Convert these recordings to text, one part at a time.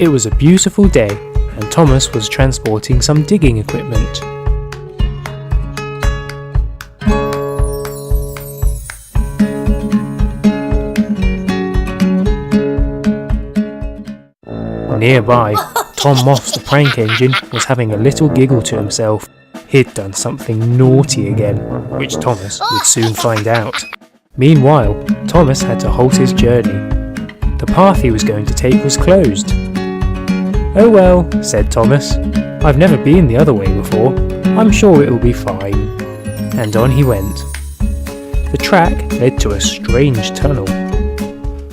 It was a beautiful day, and Thomas was transporting some digging equipment. Nearby, Tom Moss the prank engine was having a little giggle to himself. He'd done something naughty again, which Thomas would soon find out. Meanwhile, Thomas had to halt his journey. The path he was going to take was closed. "Oh well," said Thomas, "I've never been the other way before. I'm sure it will be fine." And on he went. The track led to a strange tunnel.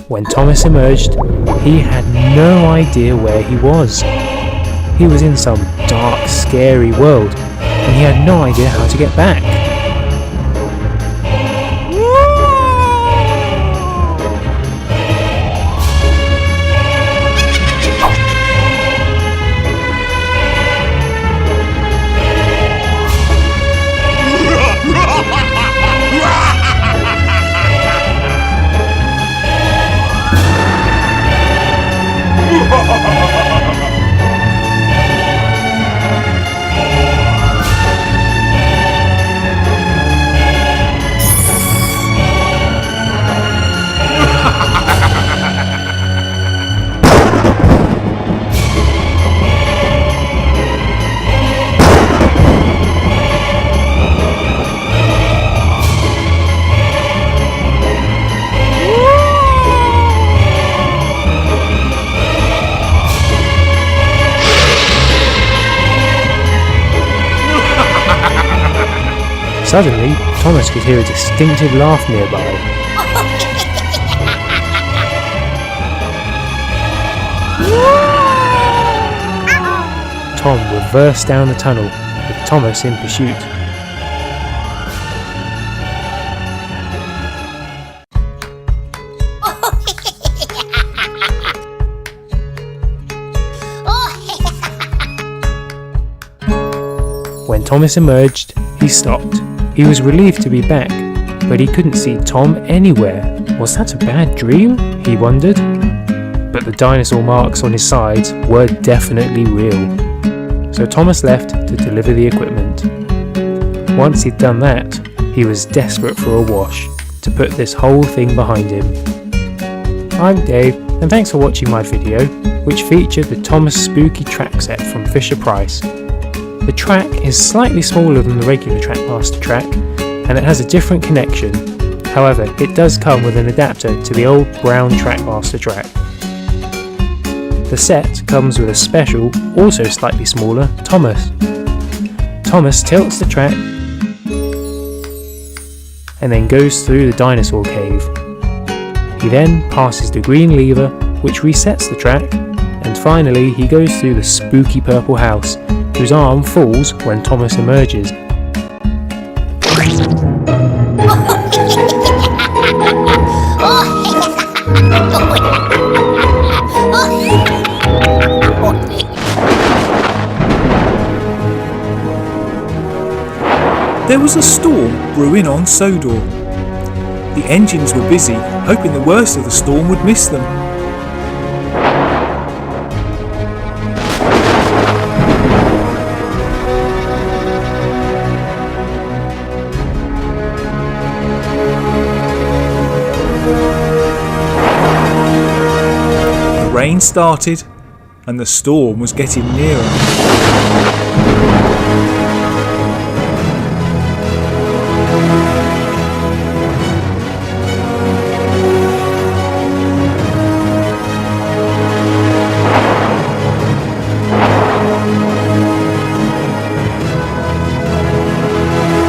When Thomas emerged, he had no idea where he was. He was in some dark, scary world, and he had no idea how to get back. Suddenly, Thomas could hear a distinctive laugh nearby. Tom reversed down the tunnel, with Thomas in pursuit. When Thomas emerged, he stopped. He was relieved to be back, but he couldn't see Tom anywhere. Was that a bad dream? He wondered. But the dinosaur marks on his sides were definitely real. So Thomas left to deliver the equipment. Once he'd done that, he was desperate for a wash, to put this whole thing behind him. I'm Dave, and thanks for watching my video, which featured the Thomas Spooky track set from Fisher-Price. The track is slightly smaller than the regular Trackmaster track, and it has a different connection. However, it does come with an adapter to the old brown Trackmaster track. The set comes with a special, also slightly smaller, Thomas. Thomas tilts the track and then goes through the dinosaur cave. He then passes the green lever, which resets the track, and finally he goes through the spooky purple house, whose arm falls when Thomas emerges. There was a storm brewing on Sodor. The engines were busy, hoping the worst of the storm would miss them. The rain started, and the storm was getting nearer.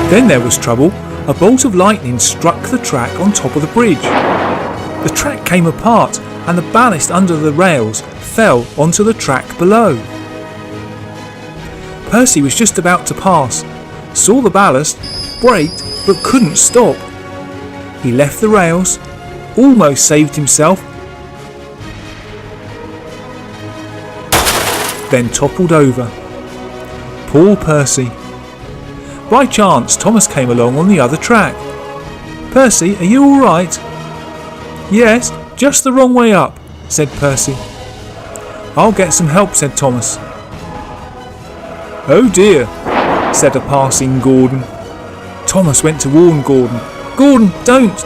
Then there was trouble. A bolt of lightning struck the track on top of the bridge. The track came apart and the ballast under the rails fell onto the track below. Percy was just about to pass, saw the ballast, braked but couldn't stop. He left the rails, almost saved himself, then toppled over. Poor Percy. By chance, Thomas came along on the other track. "Percy, are you all right?" "Yes, just the wrong way up," said Percy. I'll get some help, said Thomas. Oh dear, said a passing Gordon. Thomas went to warn Gordon. Gordon, don't!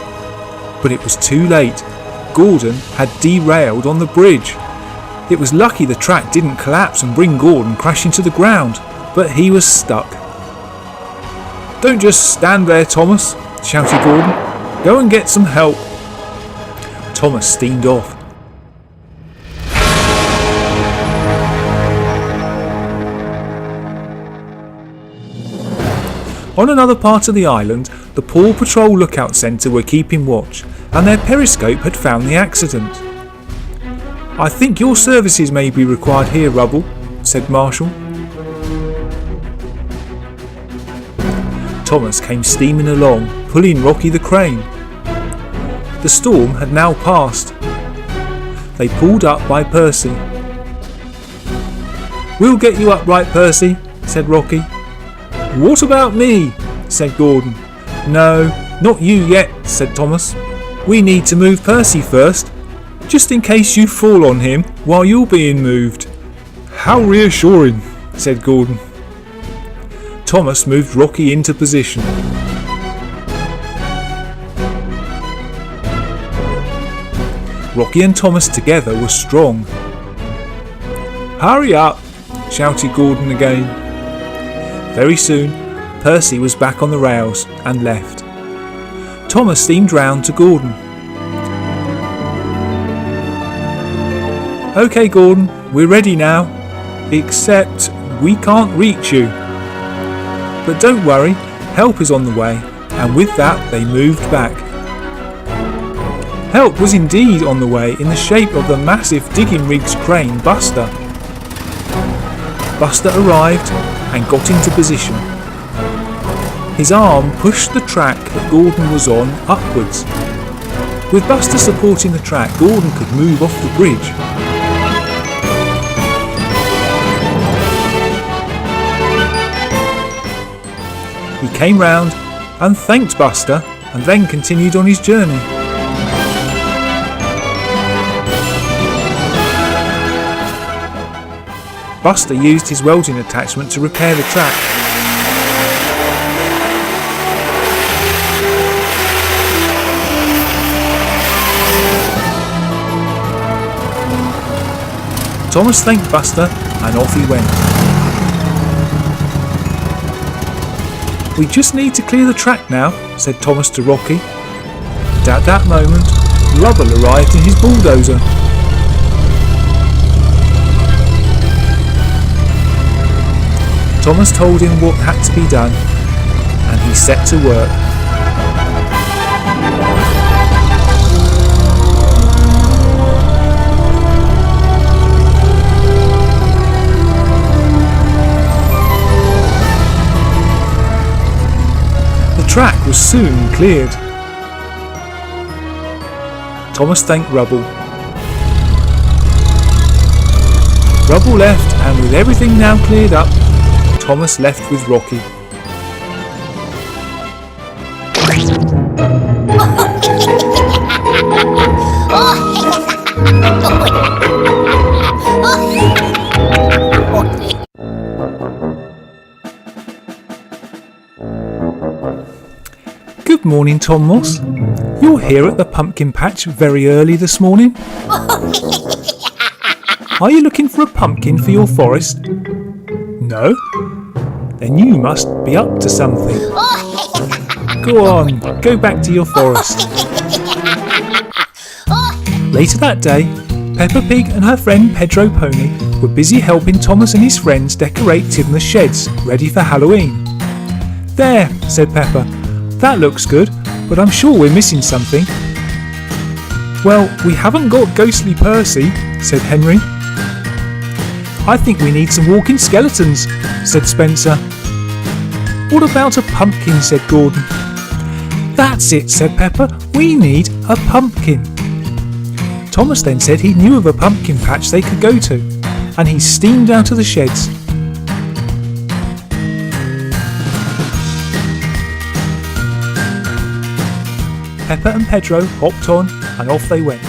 But it was too late. Gordon had derailed on the bridge. It was lucky the track didn't collapse and bring Gordon crashing to the ground, but he was stuck. Don't just stand there, Thomas, shouted Gordon. Go and get some help. Thomas steamed off. On another part of the island, the Paw Patrol Lookout Centre were keeping watch, and their periscope had found the accident. I think your services may be required here, Rubble, said Marshall. Thomas came steaming along, pulling Rocky the crane. The storm had now passed. They pulled up by Percy. We'll get you up right, Percy, said Rocky. What about me? Said Gordon. No, not you yet, said Thomas. We need to move Percy first, just in case you fall on him while you're being moved. How reassuring, said Gordon. Thomas moved Rocky into position. Rocky and Thomas together were strong. Hurry up, shouted Gordon again. Very soon, Percy was back on the rails and left. Thomas steamed round to Gordon. OK, Gordon, we're ready now, except we can't reach you. But don't worry, help is on the way, and with that they moved back. Help was indeed on the way in the shape of the massive digging rig's crane, Buster. Buster arrived and got into position. His arm pushed the track that Gordon was on upwards. With Buster supporting the track, Gordon could move off the bridge. He came round and thanked Buster and then continued on his journey. Buster used his welding attachment to repair the track. Thomas thanked Buster and off he went. We just need to clear the track now, said Thomas to Rocky. And at that moment, Rubble arrived in his bulldozer. Thomas told him what had to be done, and he set to work. The track was soon cleared. Thomas thanked Rubble. Rubble left, and with everything now cleared up, Thomas left with Rocky. Good morning, Tom Moss. You're here at the pumpkin patch very early this morning. Are you looking for a pumpkin for your forest? No? Then you must be up to something. Go on, go back to your forest. Later that day, Peppa Pig and her friend Pedro Pony were busy helping Thomas and his friends decorate Tidmouth sheds, ready for Halloween. There, said Peppa, that looks good, but I'm sure we're missing something. Well, we haven't got Ghostly Percy, said Henry. I think we need some walking skeletons, said Spencer. What about a pumpkin, said Gordon. That's it, said Peppa, we need a pumpkin. Thomas then said he knew of a pumpkin patch they could go to, and he steamed out of the sheds. Peppa and Pedro hopped on and off they went.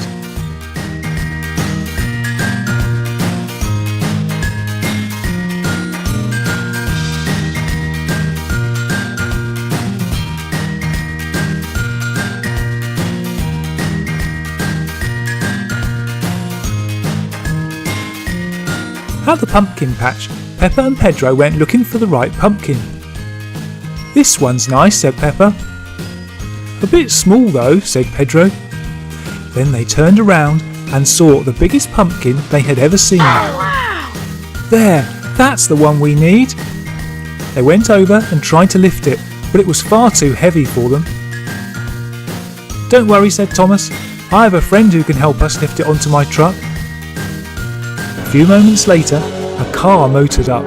At the pumpkin patch, Peppa and Pedro went looking for the right pumpkin. "This one's nice," said Peppa. "A bit small though," said Pedro. Then they turned around and saw the biggest pumpkin they had ever seen. "There, that's the one we need." They went over and tried to lift it, but it was far too heavy for them. "Don't worry," said Thomas. "I have a friend who can help us lift it onto my truck." A few moments later, a car motored up.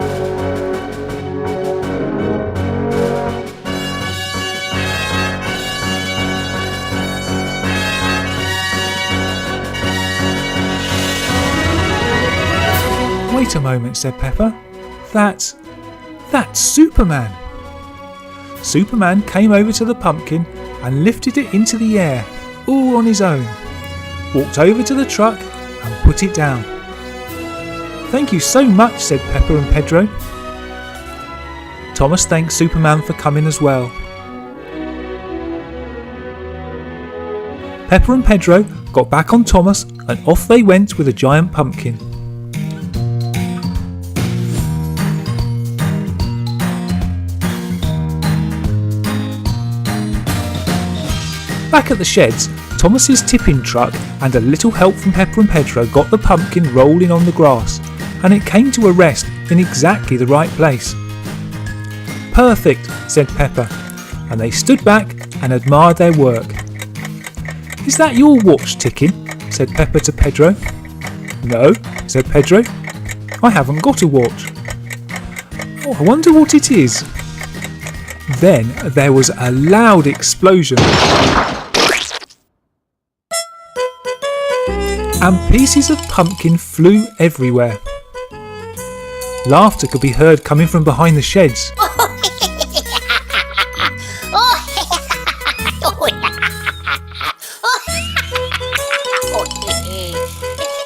"Wait a moment," said Peppa. That's Superman." Superman came over to the pumpkin and lifted it into the air, all on his own, walked over to the truck and put it down. "Thank you so much," said Peppa and Pedro. Thomas thanked Superman for coming as well. Peppa and Pedro got back on Thomas and off they went with a giant pumpkin. Back at the sheds, Thomas's tipping truck and a little help from Peppa and Pedro got the pumpkin rolling on the grass, and it came to a rest in exactly the right place. "Perfect," said Peppa, and they stood back and admired their work. "Is that your watch ticking?" said Peppa to Pedro. "No," said Pedro. "I haven't got a watch." "Oh, I wonder what it is." Then there was a loud explosion, and pieces of pumpkin flew everywhere. Laughter could be heard coming from behind the sheds.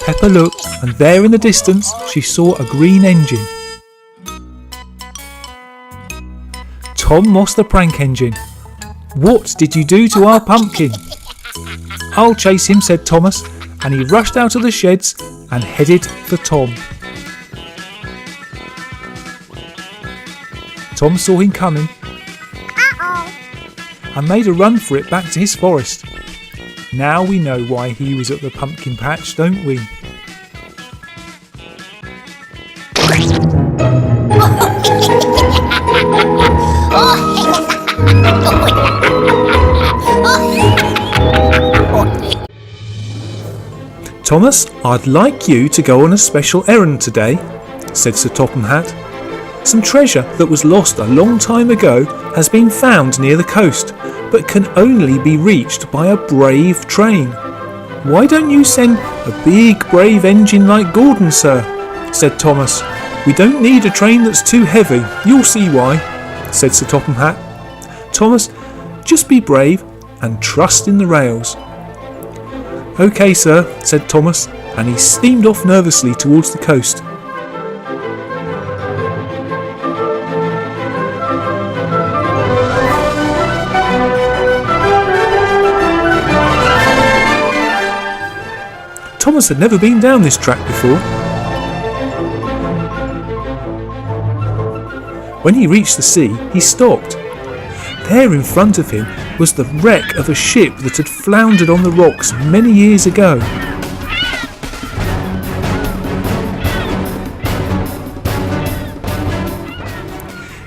Peppa looked, and there in the distance she saw a green engine. "Tom Moss the prank engine. What did you do to our pumpkin?" "I'll chase him," said Thomas, and he rushed out of the sheds and headed for Tom. Tom saw him coming and made a run for it back to his forest. Now we know why he was at the pumpkin patch, don't we? "Thomas, I'd like you to go on a special errand today," said Sir Topham Hatt. "Some treasure that was lost a long time ago has been found near the coast, but can only be reached by a brave train. Why don't you send a big brave engine like Gordon, sir?" said Thomas. "We don't need a train that's too heavy, you'll see why," said Sir Topham Hatt. "Thomas, just be brave and trust in the rails." "OK, sir," said Thomas, and he steamed off nervously towards the coast. Thomas had never been down this track before. When he reached the sea, he stopped. There in front of him was the wreck of a ship that had floundered on the rocks many years ago.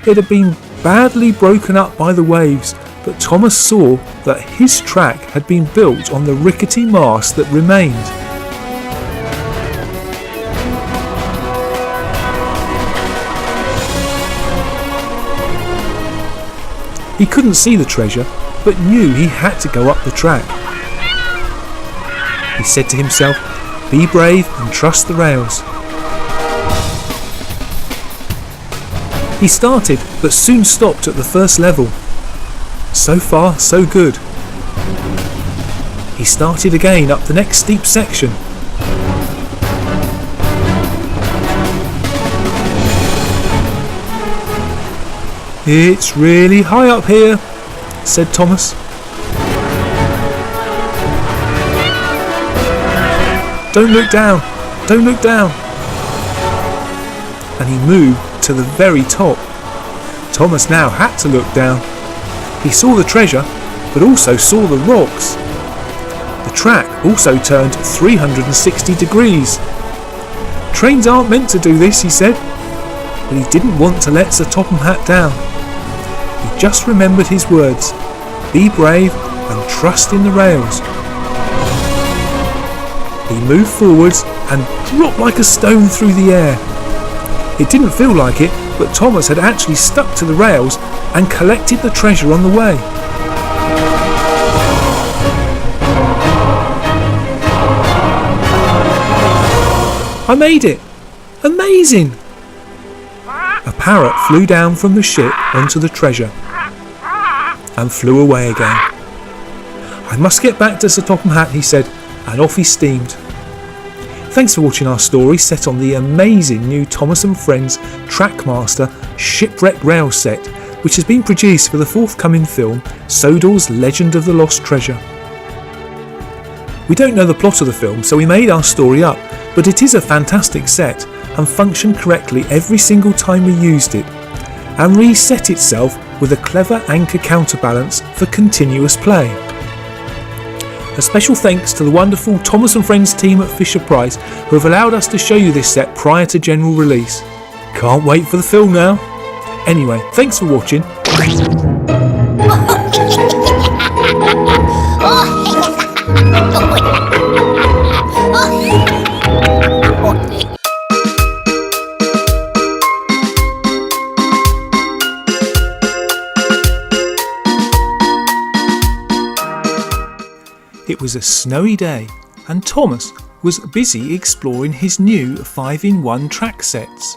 It had been badly broken up by the waves, but Thomas saw that his track had been built on the rickety mast that remained. He couldn't see the treasure, but knew he had to go up the track. He said to himself, "Be brave and trust the rails." He started, but soon stopped at the first level. So far, so good. He started again up the next steep section. "It's really high up here," said Thomas. "Don't look down! Don't look down!" and he moved to the very top. Thomas now had to look down. He saw the treasure, but also saw the rocks. The track also turned 360 degrees. Trains aren't meant to do this, he said, but he didn't want to let Sir Topham Hatt down. He just remembered his words, "Be brave and trust in the rails." He moved forwards and dropped like a stone through the air. It didn't feel like it, but Thomas had actually stuck to the rails and collected the treasure on the way. I made it! Amazing! A parrot flew down from the ship onto the treasure and flew away again. "I must get back to Sir Topham Hatt," he said, and off he steamed. Thanks for watching our story set on the amazing new Thomas and Friends Trackmaster Shipwreck Rail set, which has been produced for the forthcoming film Sodor's Legend of the Lost Treasure. We don't know the plot of the film, so we made our story up, but it is a fantastic set and functioned correctly every single time we used it, and reset itself with a clever anchor counterbalance for continuous play. A special thanks to the wonderful Thomas and Friends team at Fisher-Price who have allowed us to show you this set prior to general release. Can't wait for the film now. Anyway, thanks for watching. It was a snowy day and Thomas was busy exploring his new 5-in-1 track sets,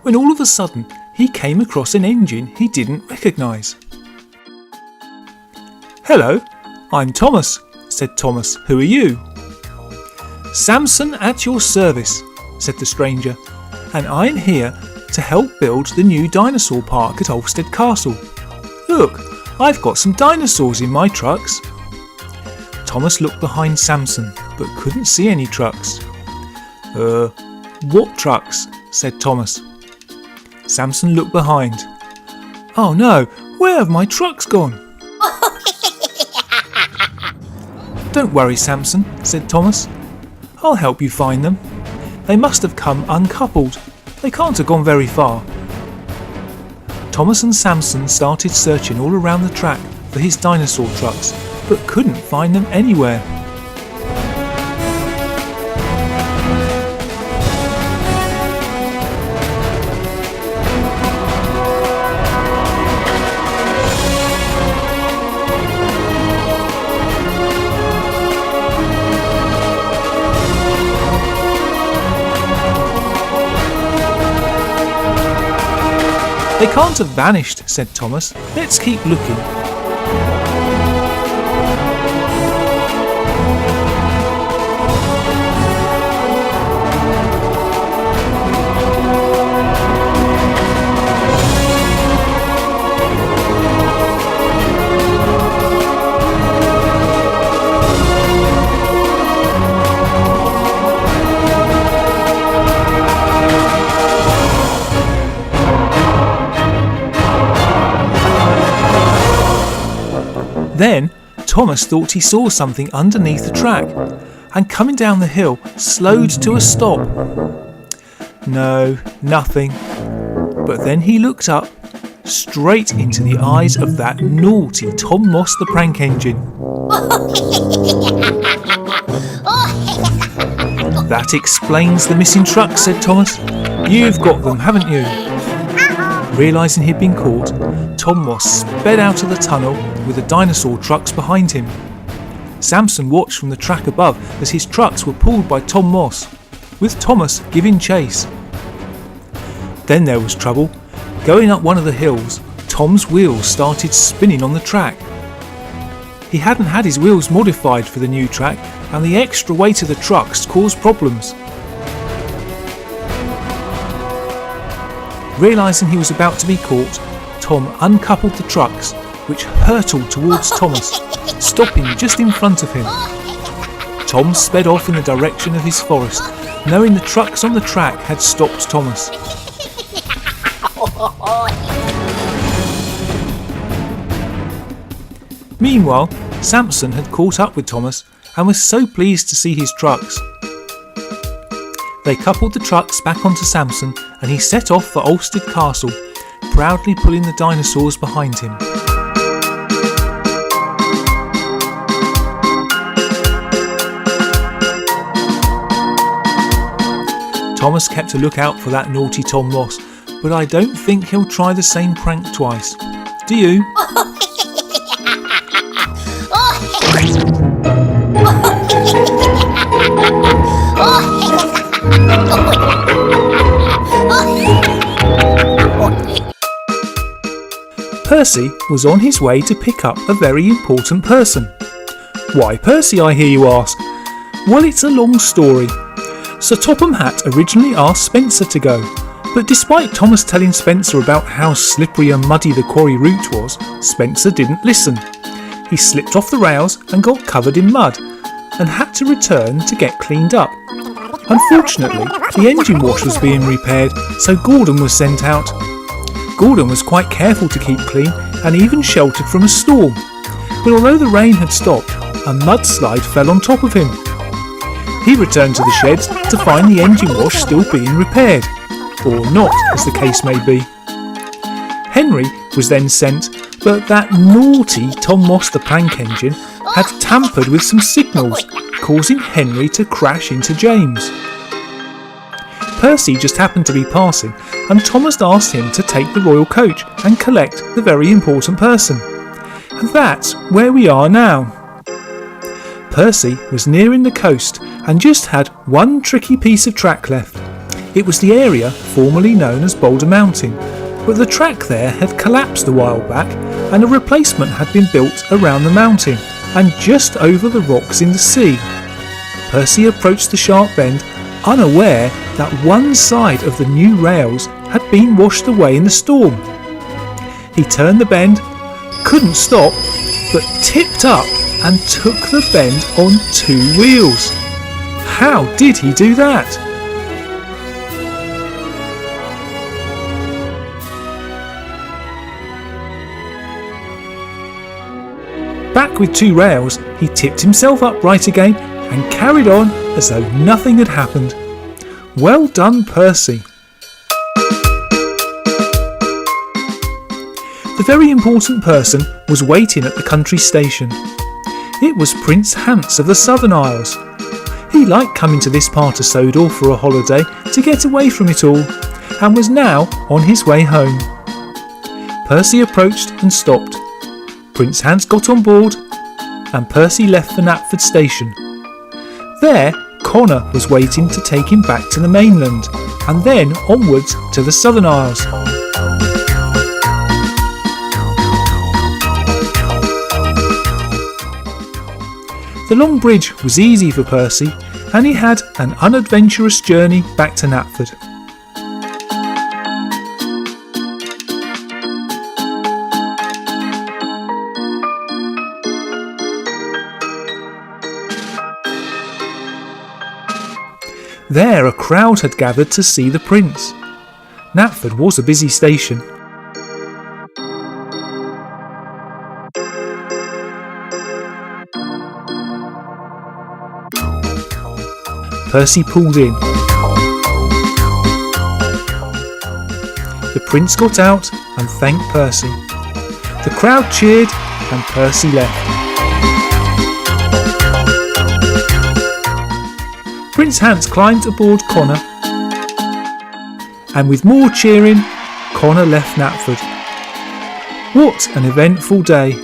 when all of a sudden he came across an engine he didn't recognise. "Hello, I'm Thomas," said Thomas. "Who are you?" "Samson at your service," said the stranger, "and I'm here to help build the new dinosaur park at Ulfstead Castle. Look, I've got some dinosaurs in my trucks." Thomas looked behind Samson, but couldn't see any trucks. What trucks?" said Thomas. Samson looked behind. "Oh no, where have my trucks gone?" "Don't worry, Samson," said Thomas. "I'll help you find them. They must have come uncoupled. They can't have gone very far." Thomas and Samson started searching all around the track for his dinosaur trucks, but couldn't find them anywhere. "They can't have vanished," said Thomas. "Let's keep looking." Then Thomas thought he saw something underneath the track, and coming down the hill slowed to a stop. No, nothing. But then he looked up, straight into the eyes of that naughty Tom Moss the prank engine. "That explains the missing trucks," said Thomas. "You've got them, haven't you?" Realising he'd been caught, Tom Moss sped out of the tunnel with the dinosaur trucks behind him. Samson watched from the track above as his trucks were pulled by Tom Moss, with Thomas giving chase. Then there was trouble. Going up one of the hills, Tom's wheels started spinning on the track. He hadn't had his wheels modified for the new track, and the extra weight of the trucks caused problems. Realising he was about to be caught, Tom uncoupled the trucks, which hurtled towards Thomas, stopping just in front of him. Tom sped off in the direction of his forest, knowing the trucks on the track had stopped Thomas. Meanwhile, Samson had caught up with Thomas and was so pleased to see his trucks. They coupled the trucks back onto Samson and he set off for Ulstead Castle, proudly pulling the dinosaurs behind him. Thomas kept a lookout for that naughty Tom Moss, but I don't think he'll try the same prank twice. Do you? Percy was on his way to pick up a very important person. Why Percy, I hear you ask? Well, it's a long story. Sir Topham Hatt originally asked Spencer to go, but despite Thomas telling Spencer about how slippery and muddy the quarry route was, Spencer didn't listen. He slipped off the rails and got covered in mud, and had to return to get cleaned up. Unfortunately, the engine wash was being repaired, so Gordon was sent out. Gordon was quite careful to keep clean and even sheltered from a storm. But although the rain had stopped, a mudslide fell on top of him. He returned to the sheds to find the engine wash still being repaired, or not, as the case may be. Henry was then sent, but that naughty Tom Moss the prank engine had tampered with some signals, causing Henry to crash into James. Percy just happened to be passing, and Thomas asked him to take the royal coach and collect the very important person. And that's where we are now. Percy was nearing the coast and just had one tricky piece of track left. It was the area formerly known as Boulder Mountain, but the track there had collapsed a while back and a replacement had been built around the mountain and just over the rocks in the sea. Percy approached the sharp bend, unaware that one side of the new rails had been washed away in the storm. He turned the bend, couldn't stop, but tipped up and took the bend on 2 wheels. How did he do that? Back with 2 rails, he tipped himself upright again and carried on as though nothing had happened. Well done, Percy. The very important person was waiting at the country station. It was Prince Hans of the Southern Isles. He liked coming to this part of Sodor for a holiday to get away from it all, and was now on his way home. Percy approached and stopped. Prince Hans got on board, and Percy left for Knapford station. There, Connor was waiting to take him back to the mainland, and then onwards to the Southern Isles. The long bridge was easy for Percy, and he had an unadventurous journey back to Knapford. There a crowd had gathered to see the prince. Knapford was a busy station. Percy pulled in. The prince got out and thanked Percy. The crowd cheered and Percy left. Prince Hans climbed aboard Connor, and with more cheering, Connor left Knapford. What an eventful day!